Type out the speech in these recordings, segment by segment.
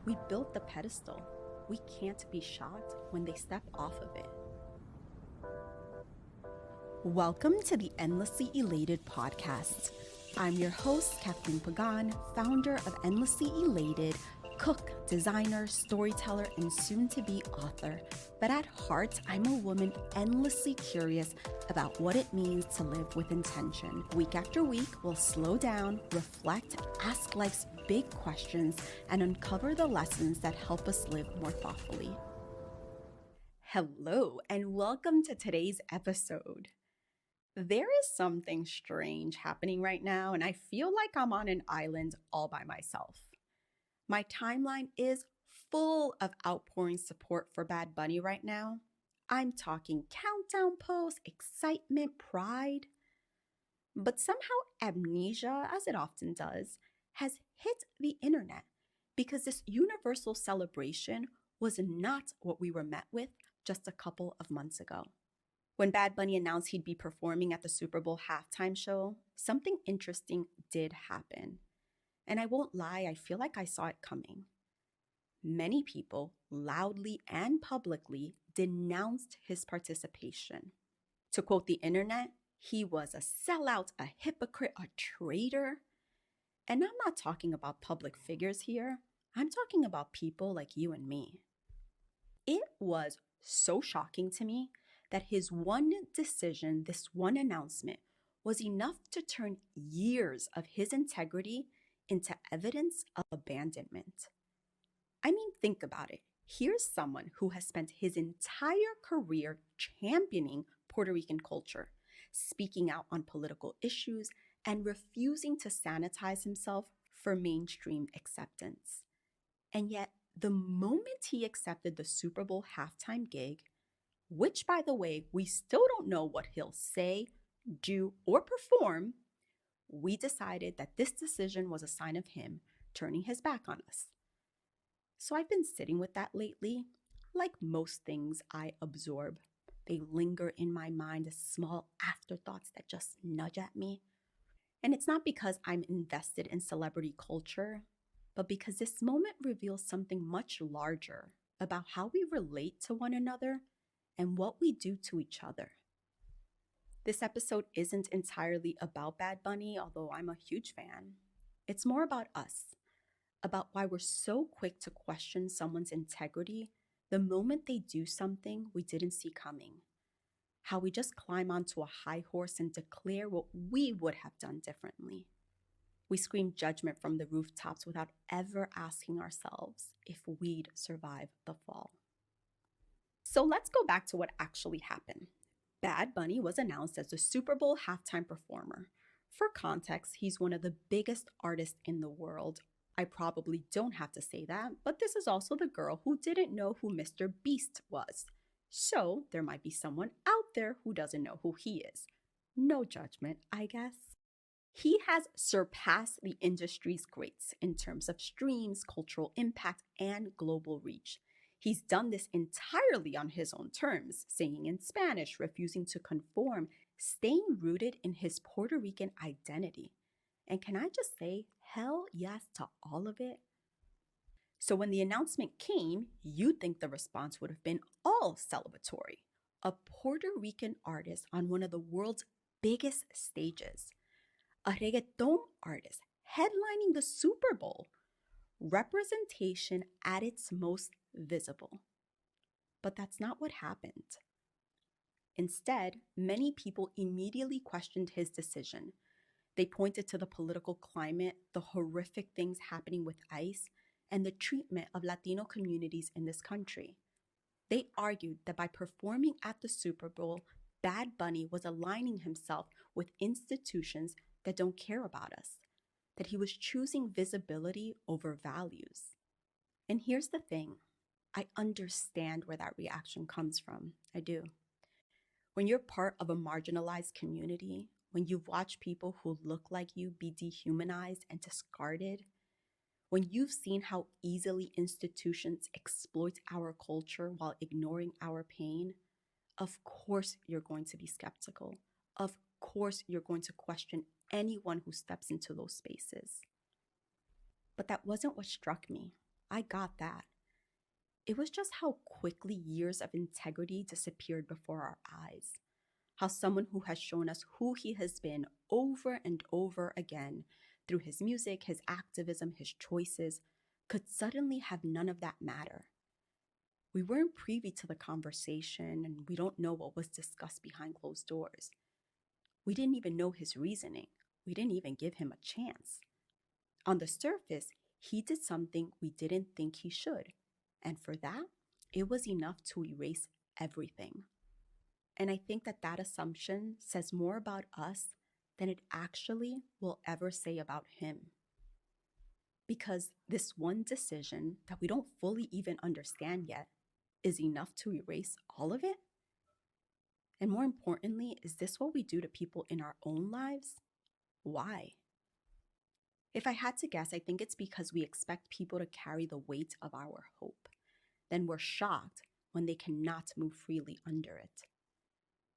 We built the pedestal. We can't be shocked when they step off of it. Welcome to the Endlessly Elated podcast. I'm your host, Kathleen Pagan, founder of Endlessly Elated, cook, designer, storyteller, and soon-to-be author. But at heart, I'm a woman endlessly curious about what it means to live with intention. Week after week, we'll slow down, reflect, ask life's big questions, and uncover the lessons that help us live more thoughtfully. Hello, and welcome to today's episode. There is something strange happening right now, and I feel like I'm on an island all by myself. My timeline is full of outpouring support for Bad Bunny right now. I'm talking countdown posts, excitement, pride. But somehow amnesia, as it often does, has hit the internet because this universal celebration was not what we were met with just a couple of months ago. When Bad Bunny announced he'd be performing at the Super Bowl halftime show, something interesting did happen. And I won't lie, I feel like I saw it coming. Many people loudly and publicly denounced his participation. To quote the internet, he was a sellout, a hypocrite, a traitor. And I'm not talking about public figures here. I'm talking about people like you and me. It was so shocking to me that his one decision, this one announcement, was enough to turn years of his integrity into evidence of abandonment. I mean, think about it. Here's someone who has spent his entire career championing Puerto Rican culture, speaking out on political issues, and refusing to sanitize himself for mainstream acceptance. And yet, the moment he accepted the Super Bowl halftime gig, which, by the way, we still don't know what he'll say, do, or perform, we decided that this decision was a sign of him turning his back on us. So I've been sitting with that lately. Like most things I absorb, they linger in my mind as small afterthoughts that just nudge at me. And it's not because I'm invested in celebrity culture, but because this moment reveals something much larger about how we relate to one another and what we do to each other. This episode isn't entirely about Bad Bunny, although I'm a huge fan. It's more about us, about why we're so quick to question someone's integrity the moment they do something we didn't see coming. How we just climb onto a high horse and declare what we would have done differently. We scream judgment from the rooftops without ever asking ourselves if we'd survive the fall. So let's go back to what actually happened. Bad Bunny was announced as the Super Bowl halftime performer. For context, he's one of the biggest artists in the world. I probably don't have to say that, but this is also the girl who didn't know who Mr. Beast was. So there might be someone out there who doesn't know who he is. No judgment, I guess. He has surpassed the industry's greats in terms of streams, cultural impact, and global reach. He's done this entirely on his own terms, singing in Spanish, refusing to conform, staying rooted in his Puerto Rican identity. And can I just say, hell yes to all of it? So when the announcement came, you'd think the response would have been all celebratory. A Puerto Rican artist on one of the world's biggest stages. A reggaeton artist headlining the Super Bowl. Representation at its most visible. But that's not what happened. Instead, many people immediately questioned his decision. They pointed to the political climate, the horrific things happening with ICE, and the treatment of Latino communities in this country. They argued that by performing at the Super Bowl, Bad Bunny was aligning himself with institutions that don't care about us, that he was choosing visibility over values. And here's the thing, I understand where that reaction comes from. I do. When you're part of a marginalized community, when you've watched people who look like you be dehumanized and discarded, when you've seen how easily institutions exploit our culture while ignoring our pain, of course you're going to be skeptical. Of course you're going to question anyone who steps into those spaces. But that wasn't what struck me. I got that. It was just how quickly years of integrity disappeared before our eyes. How someone who has shown us who he has been over and over again through his music, his activism, his choices, could suddenly have none of that matter. We weren't privy to the conversation, and we don't know what was discussed behind closed doors. We didn't even know his reasoning. We didn't even give him a chance. On the surface, he did something we didn't think he should. And for that, it was enough to erase everything. And I think that assumption says more about us than it actually will ever say about him. Because this one decision that we don't fully even understand yet is enough to erase all of it? And more importantly, is this what we do to people in our own lives? Why? If I had to guess, I think it's because we expect people to carry the weight of our hope. Then we're shocked when they cannot move freely under it.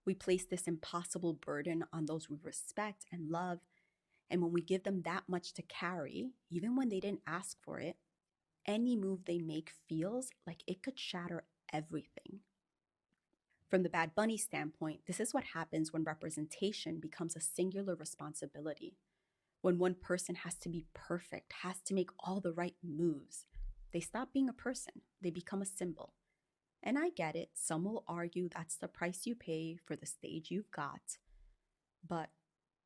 We place this impossible burden on those we respect and love, and when we give them that much to carry, even when they didn't ask for it, any move they make feels like it could shatter everything. From the Bad Bunny standpoint, this is what happens when representation becomes a singular responsibility. When one person has to be perfect, has to make all the right moves, they stop being a person, they become a symbol. And I get it, some will argue that's the price you pay for the stage you've got. But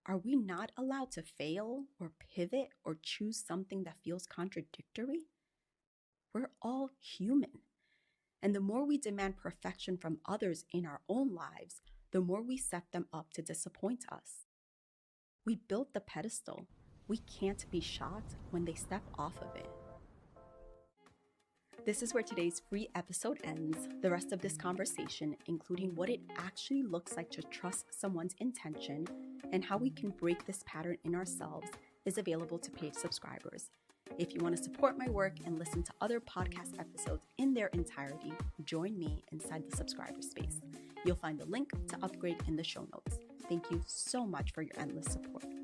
are we not allowed to fail or pivot or choose something that feels contradictory? We're all human. And the more we demand perfection from others in our own lives, the more we set them up to disappoint us. We built the pedestal. We can't be shocked when they step off of it. This is where today's free episode ends. The rest of this conversation, including what it actually looks like to trust someone's intention and how we can break this pattern in ourselves, is available to paid subscribers. If you want to support my work and listen to other podcast episodes in their entirety, join me inside the subscriber space. You'll find the link to upgrade in the show notes. Thank you so much for your endless support.